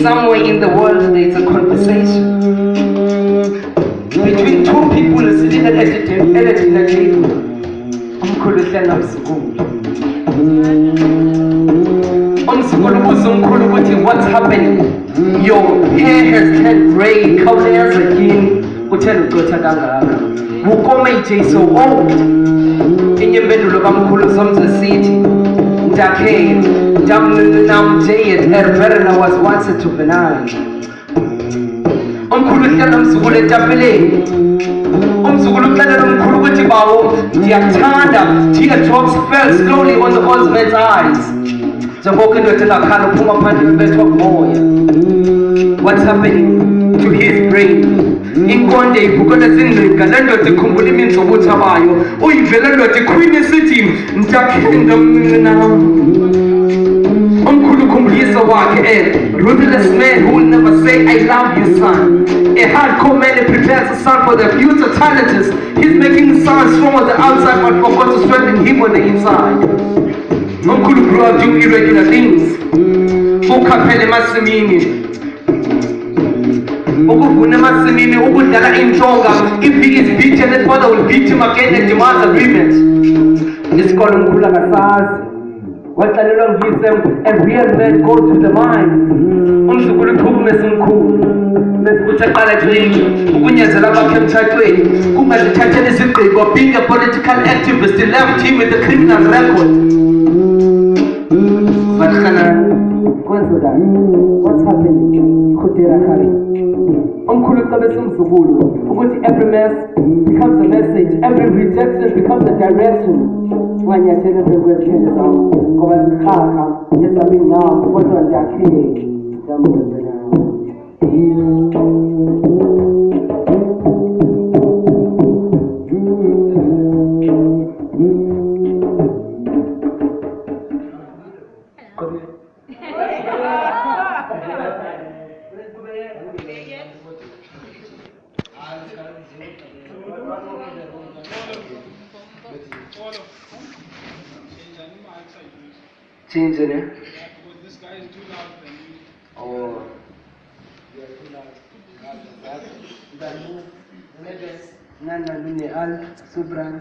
Somewhere in the world there is a conversation between two people sitting at a dinner table. Umkhulu uhlala mzukulu. Umzukulu ubuza umkhulu ukuthi what's happening? Your hair has turned grey, khawuleza yini? Uthela ucotha kangaka. Wukome nje so old. Inyembedulo kamkhulu Zomza sithi Dakhe, Nam Jayet, Erverna was once a juvenile. Umkhulu uhlala umzukulu etafuleni. Umzukulu uxelela umkhulu ukuthi bawo, ndiyakuthanda. Teardrops fell slowly on the old man's eyes. Njengoku indoda engakhala uphuma phandle bebethwa kumoya. What's happening to his brain? Inkonde ivukela zingqika, le ndoda ikhumbula imini zobutha bayo. Uyivele ndoda ikhwini esithi Mntakhenda mncinane. Umkhulu ukhumbulisa wakhe ruthless man who will never say I love you son. A hardcore man that prepares the son for the future challenges. He's making sons strong on the outside but forgot to strengthen him on the inside. Umkhulu grew up doing irregular things. Ukhaphela emasimini. Ukuvuna emasimini, ukudlala intonga. If he is beaten, his father will beat him again and demand agreement. Isikolo umkhulu akasazi. Waxelelwa nguyise a real man goes to the mines. Umzukulu uphumesa umkhulu. Bese kuthi aqala ekliniki ukunyazela kwakhe emthathweni kungazithathela izigqibo. Being a political activist, he left him with a criminal record. But what's happening? Khutira Hari. Umkhulu ucebisa umzukulu ukuthi every mess becomes a message, every rejection becomes a direction. Wanyathela kwezikhele zawo ngoba zikhakha esabi ngapho kodwa ndiyakhe ndiyamenzela. Change it, because this guy is too loud than you. Oh. Yeah, too loud. Nana Lune Al Subran.